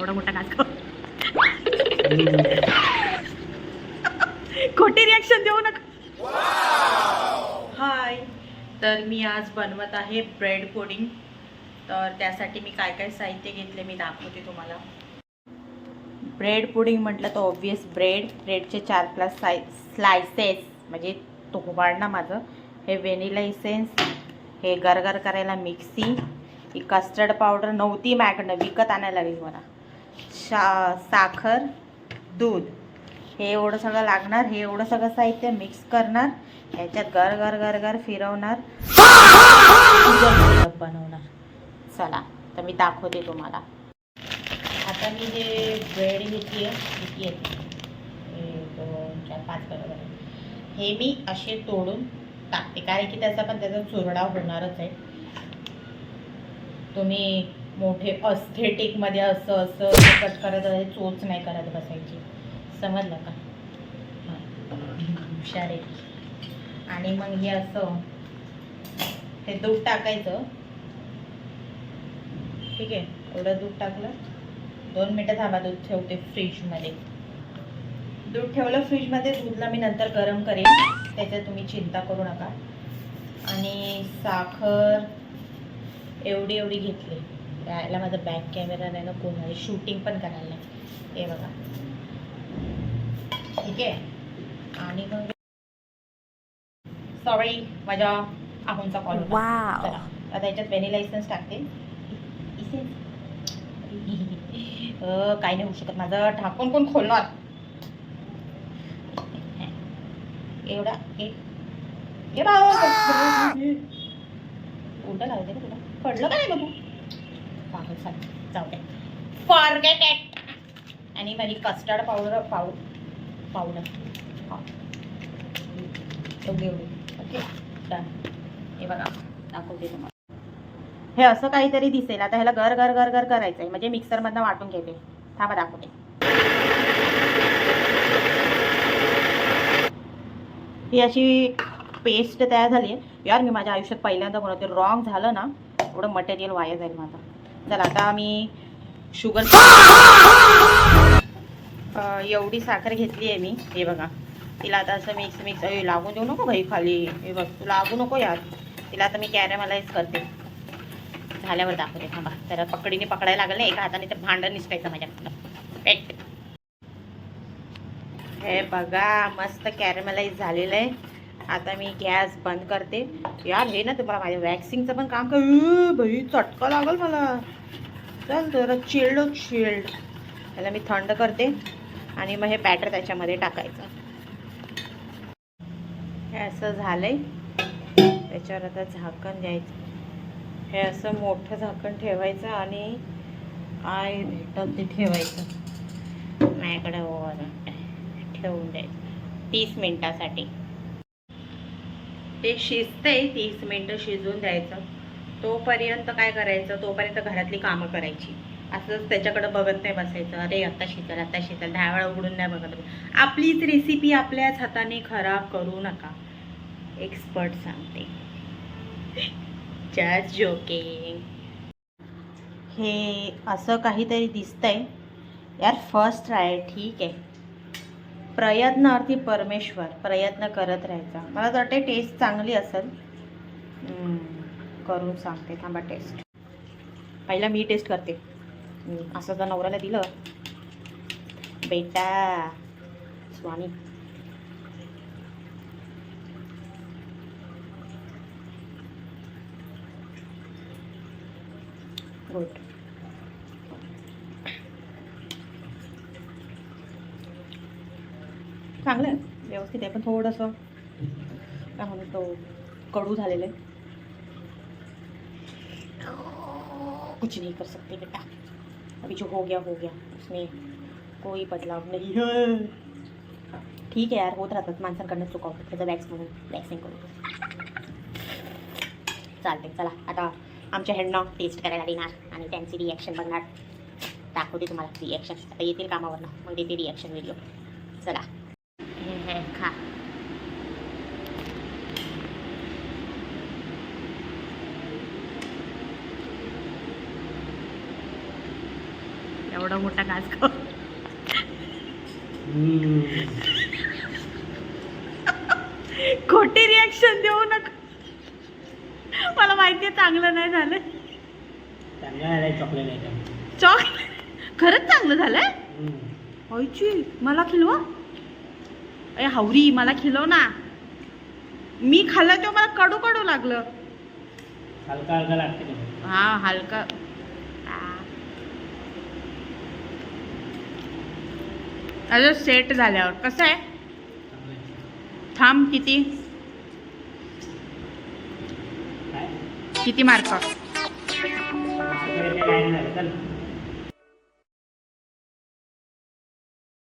एवढा मोठा घास खाऊ. खोटी रिॲक्शन देऊ नका. हाय, तर मी आज बनवत आहे ब्रेड पुडिंग. तर त्यासाठी मी काय काय साहित्य घेतले मी दाखवते तुम्हाला. ब्रेड पुडिंग म्हटलं तर ऑब्वियस ब्रेडचे 4-5 स्लायसेस, म्हणजे तो वाढणं माझं. हे व्हॅनिला इसेन्स, हे गरगर करायला मिक्सी, ही कस्टर्ड पावडर नव्हती माझ्याकडनं, विकत आणायला लागली मला. साखर, दूध, हे एवढं सगळं लागणार. हे एवढं सगळं साहित्य मिक्स करणार, याच्यात गर गर गर गर फिरवणार, बनवणार. चला तर मी दाखवते तुम्हाला. आता मी जे ब्रेड घेतली आहे, किती आहे, 1 2 4 5 बरोबर आहे, हे मी असे तोडून टाकते, कारण की त्याचा चुरडा होणारच आहे. तुम्ही मोठे अस्थेटिकमध्ये असं असं कट करत चोच नाही करत बसायची, समजलं का? हुशार आहे. आणि मग हे असं हे दूध टाकायचं. ठीक आहे, एवढं दूध टाकलं. 2 मिनटं थांबा, दूध ठेवते फ्रीजमध्ये. दूध ठेवलं फ्रीजमध्ये. दूधला मी नंतर गरम करेन, त्याच्यात तुम्ही चिंता करू नका. आणि साखर एवढी घेतली. यायला माझा बॅक कॅमेरा नाही ना, कोणाला शूटिंग पण करायला नाही. हे बघा, ठीक आहे. आणि मग सॉरी, माझ्या आहोंचा कॉल होता. चला आता याच्यात व्हॅनिला इसेन्स टाकते. काय नाही होऊ शकत माझं, ढाकून कोण खोलणार. एवढा उलट लावते का तुला? पडलं का नाही बघू? पागल सारखं, जाऊ दे, फॉरगेट इट. आणि माझी कस्टर्ड पावडर हां, एवढी. Okay, done. हे बघा, दाखवते तुम्हाला. हे असं काहीतरी दिसेल. आता ह्याला गर गर गर गर करायचं आहे, म्हणजे मिक्सरमधनं वाटून घेते. थांबा, दाखवते. ही अशी पेस्ट तयार झाली आहे. यार, मी माझ्या आयुष्यात पहिल्यांदा बनवते. रॉंग झालं ना, एवढं मटेरियल वाया जाईल माझं. चला आता मी शुगर, एवढी साखर घेतली आहे मी. हे बघा, तिला आता असं मिक्स लागून देऊ नको भाई खाली. हे बघ, तू लागू नको यार. तिला आता मी कॅरेमलाइज करते. झाल्यावर दाखवते. थांबा, तर पकडीने पकडायला लागलं. एका हाताने ते भांडं निसटायचं माझ्याकडं. पेट. हे बघा, मस्त कॅरेमलाइज झालेलं आहे. आता मी गॅस बंद करते. यार, हे ना तुम्हाला माझ्या वॅक्सिंगचं पण काम कर भाई, चटका लागल मला. चल जरा चिल्ड. त्याला मी थंड करते आणि मग हे बॅटर त्याच्यामध्ये टाकायचं. हे असं झालंय. त्याच्यावर आता झाकण द्यायचं. हे असं मोठं झाकण ठेवायचं आणि काय भेटत ते ठेवायचं. माझ्याकडे ओव्हन ठेवून द्यायचं 30 मिनिटासाठी. ते शिजतंय, 30 मिनिटं शिजून द्यायचं. तोपर्यंत काय करायचं, तोपर्यंत घरातली कामं करायची. असंच त्याच्याकडं बघत नाही बसायचं. अरे आता शिजल 10 वेळा उघडून नाही बघत. आपलीच रेसिपी आपल्याच हाताने खराब करू नका, एक्सपर्ट सांगते. Just joking. हे असं काहीतरी दिसतंय यार. फर्स्ट ट्राय, ठीक आहे. प्रयत्न अर्थी परमेश्वर. प्रयत्न करत राहायचा. मला तर वाटते टेस्ट चांगली असेल. करून सांगते, थांबा. टेस्ट पहिला मी टेस्ट करते. असं जर नवऱ्याला दिलं बेटा स्वामी. गुड. चांगलं आहे, व्यवस्थित आहे. पण थोडंसं काय म्हणतो, कडू झालेलं आहे. कुछ नहीं कर सकते बेटा, अभी जो हो गया उसमें कोई बदलाव नहीं है. ठीक आहे यार, होत राहतात माणसांकडनं चुका होतात. त्याचं वॅक्स म्हणून वॅक्सिंग करू चालते. चला आता आमच्या हेडनं टेस्ट करायला देणार आणि त्यांची रिॲक्शन बघणार. दाखवते तुम्हाला रिॲक्शन. आता येतील कामावरनं, मग देते रिॲक्शन व्हिडिओ. चला, हे खा. एवढा मोठा घास खाऊ. खोटी रिॲक्शन देऊ नका. मला माहिती आहे चांगलं नाही झालं. चॉकलेट खरंच चांगलं झालंय. होयची मला खिलवा. अरे हावरी मला खिलव ना. मी खाल्लं तेव्हा मला कडू कडू लागलं. हलका हलका लागते. हा हलका. अजून सेट झाल्यावर कसं आहे. थांब किती किती मार्क.